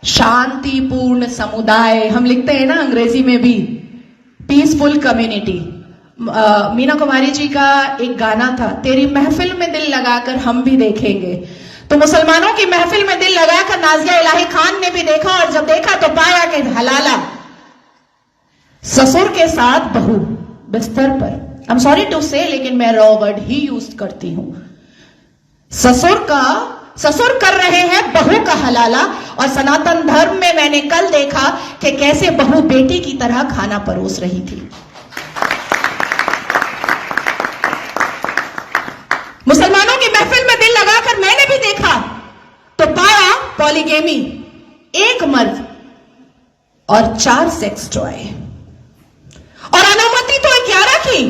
शांतिपूर्ण समुदाय हम लिखते हैं ना अंग्रेजी में भी, पीसफुल कम्युनिटी। मीना कुमारी जी का एक गाना था, तेरी महफिल में दिल लगाकर हम भी देखेंगे। तो मुसलमानों की महफिल में दिल लगाकर नाजिया इलाही खान ने भी देखा, और जब देखा तो पाया कि हलाला ससुर के साथ बहू बिस्तर पर, आई एम सॉरी टू से, लेकिन मैं रॉ वर्ड ही यूज करती हूं। ससुर कर रहे हैं बहू का हलाला, और सनातन धर्म में मैंने कल देखा कि कैसे बहू बेटी की तरह खाना परोस रही थी। मुसलमानों की महफिल में दिल लगाकर मैंने भी देखा तो पाया पॉलीगेमी, एक मर्द और 4 सेक्स टॉय, और अनुमति तो 11 की,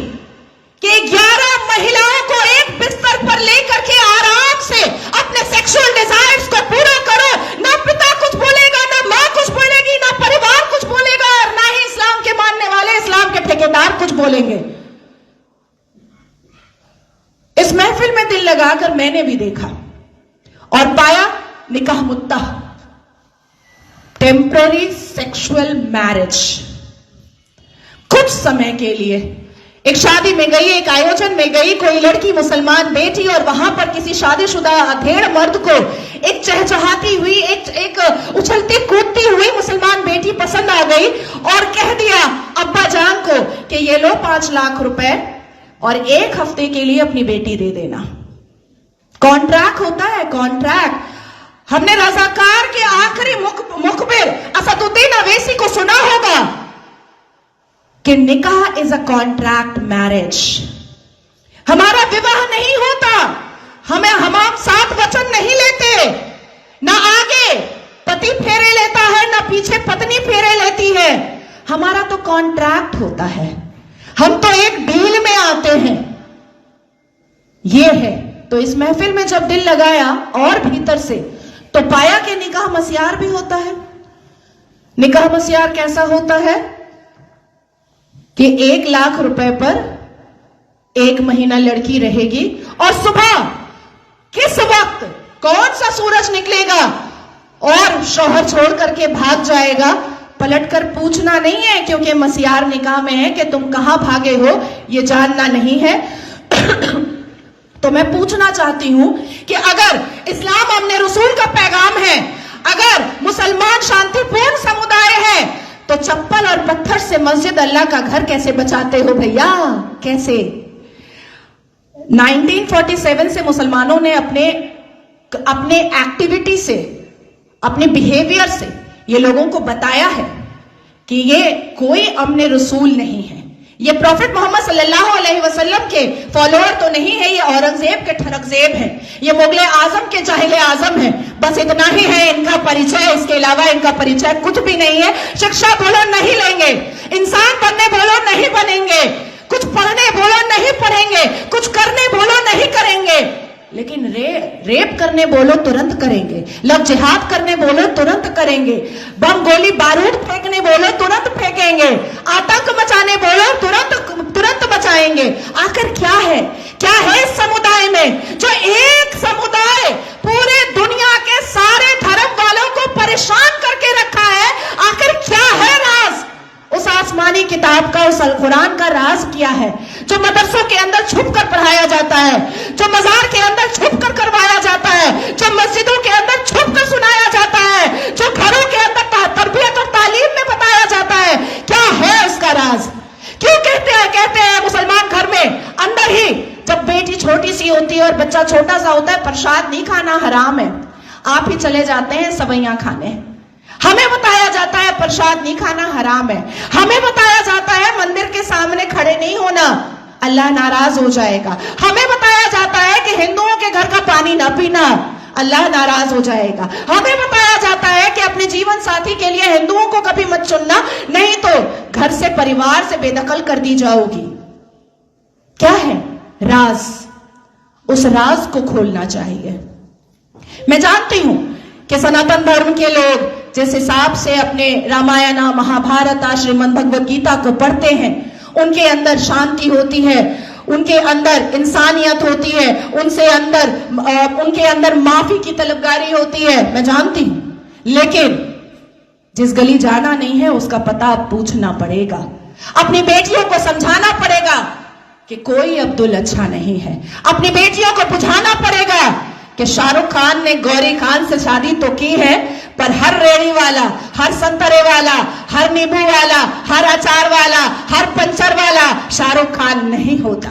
कि 11 महिलाओं को एक बिस्तर पर लेकर के आराम से अपने सेक्सुअल डिजायर्स को पूरा करो। ना पिता कुछ बोलेगा, ना मां कुछ बोलेगी, ना परिवार कुछ बोलेगा, और ना ही इस्लाम के मानने वाले, इस्लाम के ठेकेदार कुछ बोलेंगे। इस महफिल में दिल लगाकर मैंने भी देखा और पाया निकाह मुत्ता, टेम्पररी सेक्सुअल मैरिज। कुछ समय के लिए एक शादी में गई, एक आयोजन में गई, कोई लड़की मुसलमान बेटी, और वहां पर किसी शादीशुदा अधेड़ मर्द को एक चहचहाती हुई, एक उछलती कूदती हुई मुसलमान बेटी पसंद आ गई, और कह दिया अब्बा जान को कि ये लो 5 लाख रुपए और 1 हफ्ते के लिए अपनी बेटी दे देना। कॉन्ट्रैक्ट होता है, कॉन्ट्रैक्ट। हमने रजाकार के आखिरी मुखबिर असदुद्दीन अवैसी को सुना होगा कि निकाह इज अ कॉन्ट्रैक्ट मैरिज। हमारा विवाह नहीं होता, हम 7 वचन नहीं लेते, ना आगे पति फेरे लेता है, ना पीछे पत्नी फेरे लेती है। हमारा तो कॉन्ट्रैक्ट होता है, हम तो एक डील में आते हैं। ये है। तो इस महफिल में जब दिल लगाया और भीतर से, तो पाया कि निकाह मस्यार भी होता है। निकाह मस्यार कैसा होता है कि 1 लाख रुपए पर 1 महीना लड़की रहेगी, और सुबह किस वक्त कौन सा सूरज निकलेगा और शौहर छोड़ करके भाग जाएगा, पलटकर पूछना नहीं है, क्योंकि मस्यार निकाह में है कि तुम कहां भागे हो ये जानना नहीं है। तो मैं पूछना चाहती हूं कि अगर इस्लाम हमने रसूल का पैगाम है, अगर मुसलमान शांतिपूर्ण समुदाय है, तो चप्पल और पत्थर से मस्जिद अल्लाह का घर कैसे बचाते हो भैया? कैसे? 1947 से मुसलमानों ने अपने एक्टिविटी से, अपने बिहेवियर से ये लोगों को बताया है कि ये कोई अमने रसूल नहीं है, ये प्रॉफिट मोहम्मद सल्लल्लाहु अलैहि वसल्लम के फॉलोअर तो नहीं है, ये औरंगजेब के ठरकजेब है, ये मुगले आजम के जाहिले आजम है। बस इतना ही है इनका परिचय, इसके अलावा इनका परिचय कुछ भी नहीं है। शिक्षा बोलो नहीं लेंगे, इंसान बनने बोलो नहीं बनेंगे, कुछ पढ़ने बोलो नहीं पढ़ेंगे, कुछ करने बोलो नहीं करेंगे, लेकिन रेप करने बोलो तुरंत करेंगे, लव जिहाद करने बोलो तुरंत करेंगे, बम गोली बारूद फेंकने बोलो तुरंत फेंकेंगे, आतंक मचाने बोलो तुरंत मचाएंगे। आखिर क्या है इस समुदाय में, जो एक समुदाय पूरे दुनिया के सारे धर्म वालों को परेशान करके रखा है? आखिर क्या है राज उस आसमानी किताब का, उस कुरान का राज क्या है, जो मदरसों के अंदर छुप कर पढ़ाया जाता है, जो मजार के अंदर छुप कर करवाया जाता है, जो मस्जिदों के अंदर छुप कर सुनाया जाता है, जो घरों के अंदर तरबियत और तालीम में बताया जाता है? क्या है उसका राज? क्यों कहते हैं मुसलमान घर में अंदर ही, जब बेटी छोटी सी होती है और बच्चा छोटा सा होता है, प्रसाद नहीं खाना हराम है, आप ही चले जाते हैं सवैयां खाने। हमें बताया जाता है प्रसाद नहीं खाना हराम है, हमें बताया जाता है मंदिर के सामने खड़े नहीं होना, अल्लाह नाराज हो जाएगा, हमें बताया जाता है कि हिंदुओं के घर का पानी ना पीना, अल्लाह नाराज हो जाएगा, हमें बताया जाता है कि अपने जीवन साथी के लिए हिंदुओं को कभी मत चुनना, नहीं तो घर से, परिवार से बेदखल कर दी जाओगी। क्या है राज? उस राज को खोलना चाहिए। मैं जानती हूं कि सनातन धर्म के लोग जिस हिसाब से अपने रामायण, महाभारत, श्रीमद् भगवत गीता को पढ़ते हैं, उनके अंदर शांति होती है, उनके अंदर इंसानियत होती है, उनके अंदर माफी की तलबगारी होती है, मैं जानती हूं। लेकिन जिस गली जाना नहीं है उसका पता अब पूछना पड़ेगा। अपनी बेटियों को समझाना पड़ेगा कि कोई अब्दुल अच्छा नहीं है। अपनी बेटियों को बुझाना पड़ेगा कि शाहरुख खान ने गौरी खान से शादी तो की है, पर हर रेड़ी वाला, हर संतरे वाला, हर नींबू वाला, हर अचार वाला, हर पंचर वाला शाहरुख खान नहीं होता।